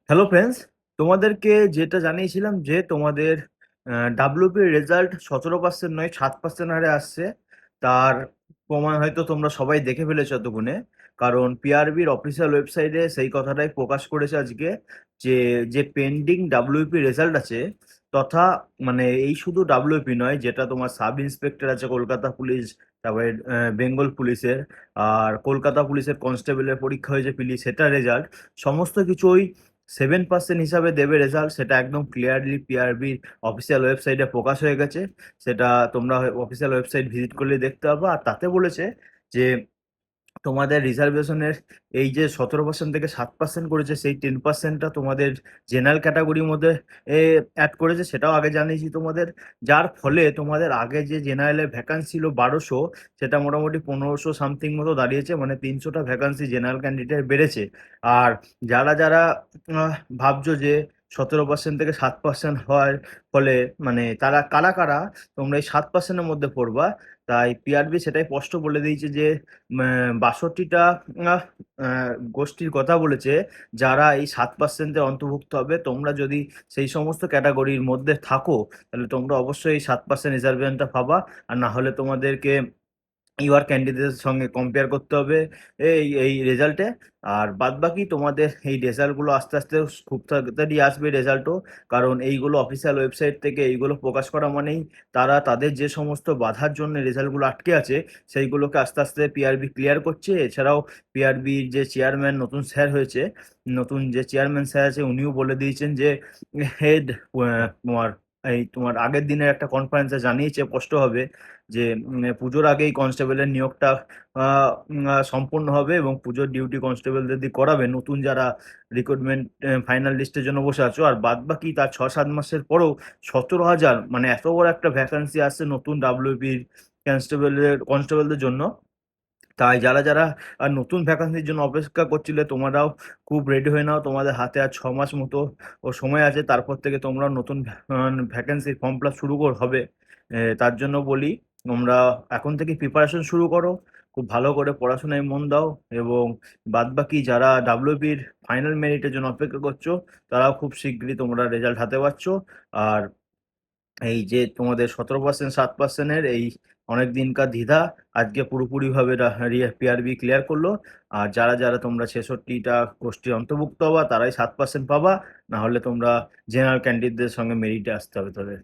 Hello friends, তোমাদেরকে যেটা জানিয়েছিলাম যে তোমাদের ডাব্লিউপি রেজাল্ট 17% নয় 7% হারে আসছে। তার প্রমাণ হয়তো তোমরা সবাই দেখে ফেলেছো এতক্ষণে। কারণ পিআরবির অফিসিয়াল ওয়েবসাইটে সেই কথাটাই প্রকাশ করেছে আজকে যে যে পেন্ডিং ডাব্লিউপি রেজাল্ট আছে, তথা মানে এই শুধু ডাব্লিউপি নয়, যেটা তোমার সাব ইন্সপেক্টর আছে কলকাতা পুলিশ, তারপরে বেঙ্গল পুলিশের, আর কলকাতা পুলিশের কনস্টেবলের পরীক্ষা হয়েছে পুলিশ, সেটা রেজাল্ট সমস্ত কিছুই 7% হিসাবে দেবে রেজাল্ট। সেটা একদম ক্লিয়ারলি পিআরবির অফিসিয়াল ওয়েবসাইটে প্রকাশ হয়ে গেছে। সেটা তোমরা অফিসিয়াল ওয়েবসাইট ভিজিট করলে দেখতে পাবে। আর তাতে বলেছে যে তোমাদের রিজার্ভেশনের এই যে 17% থেকে 7% করেছে, সেই 10%টা তোমাদের জেনারেল ক্যাটাগরির মধ্যে অ্যাড করেছে, সেটাও আগে জানিয়েছি তোমাদের। যার ফলে তোমাদের আগে যে জেনারেলের ভ্যাকান্সি ছিল 1200, সেটা মোটামুটি 1500 সামথিং মতো দাঁড়িয়েছে, মানে 300টা ভ্যাকান্সি জেনারেল ক্যান্ডিডেট বেড়েছে। আর যারা যারা ভাবছো যে 17% থেকে 7% হয় ফলে মানে তারা কারা কারা তোমরা এই 7%-এর মধ্যে পড়বা, তাই পিআরবি সেটাই স্পষ্ট বলে দিয়েছে যে 62টা গোষ্ঠীর কথা বলেছে যারা এই 7%-এর অন্তর্ভুক্ত হবে। তোমরা যদি সেই সমস্ত ক্যাটাগরির মধ্যে থাকো, তাহলে তোমরা অবশ্যই এই 7% রিজার্ভেশনটা পাবা। আর না হলে তোমাদেরকে ইউআর ক্যান্ডিডেটের সঙ্গে কম্পেয়ার করতে হবে এই এই রেজাল্টে। আর বাদ বাকি তোমাদের এই রেজাল্টগুলো আস্তে আস্তে খুব তাড়াতাড়ি আসবে রেজাল্টও। কারণ এইগুলো অফিসিয়াল ওয়েবসাইট থেকে এইগুলো প্রকাশ করা মানেই তারা তাদের যে সমস্ত বাধার জন্য রেজাল্টগুলো আটকে আছে সেইগুলোকে আস্তে আস্তে পিআরবি ক্লিয়ার করছে। এছাড়াও পিআরবির যে চেয়ারম্যান নতুন স্যার হয়েছে, নতুন যে চেয়ারম্যান স্যার আছে, উনিও বলে দিয়েছেন যে হেড তোমার তোমার আগের দিনের একটা কনফারেন্সে জানিয়েছে স্পষ্টভাবে যে পুজোর আগেই কনস্টেবলের নিয়োগটা সম্পূর্ণ হবে এবং পুজোর ডিউটি কনস্টেবলদের দিয়ে করাবে, নতুন যারা রিক্রুটমেন্ট ফাইনাল লিস্টের জন্য বসে আছো। আর বাদ বাকি তার 6-7 মাসের পরেও 17,000, মানে এত বড় একটা ভ্যাকান্সি আসছে নতুন ডাব্লিউপির কনস্টেবলদের জন্য। তাই যারা যারা নতুন ভ্যাকান্সির জন্য অপেক্ষা করছিলে, তোমরাও খুব রেডি হয়ে নাও। তোমাদের হাতে আর 6 মাস মতো সময় আছে, তারপর থেকে তোমরা নতুন ভ্যাকান্সির ফর্ম ফিল আপ শুরু হবে। তার জন্য বলি, তোমরা এখন থেকে প্রিপারেশন শুরু করো, খুব ভালো করে পড়াশোনায় মন দাও। এবং বাদবাকি যারা ডাব্লিউপির ফাইনাল মেরিটের জন্য অপেক্ষা করছো, তারাও খুব শীঘ্রই তোমরা রেজাল্ট হাতে পাচ্ছ। আর এই যে তোমাদের 17% 7%-এর এই অনেক দিনকার দ্বিধা আজকে পুরোপুরিভাবে পিআরবি ক্লিয়ার করলো। আর যারা যারা তোমরা 66টা গোষ্ঠীর অন্তর্ভুক্ত হবা, তারাই 7% পাবা। না হলে তোমরা জেনারেল ক্যান্ডিডেটদের সঙ্গে মেরিটে আসতে হবে তাদের।